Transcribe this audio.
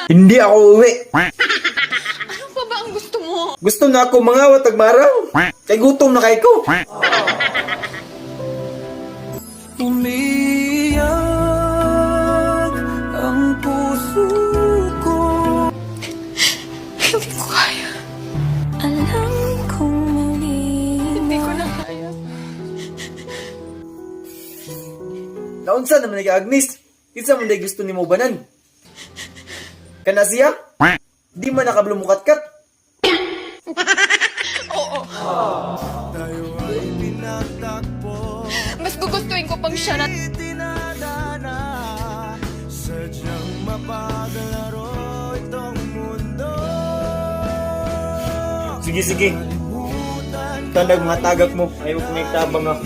Hindi ako uwi. Ano pa ba ang gusto mo? Gusto na ako mga watagmaraw. Kay gutom na kay ko. Umiyak ang puso ko. Hindi ko kaya. Alam kong mali. Hindi ko na kaya. Naunsa naman ni Agnes? Kinsa man day gusto nimo banan? Kana siya? Di man nakablumukat-kat. Oo. Tayo ay pinagtakpo. Mas gugustuhin ko pang siya na... Itinadana. Sadyang mapaglaro itong mundo. Sige, sige. Tandag mga tagak mo. Ayaw ko may tabang ako.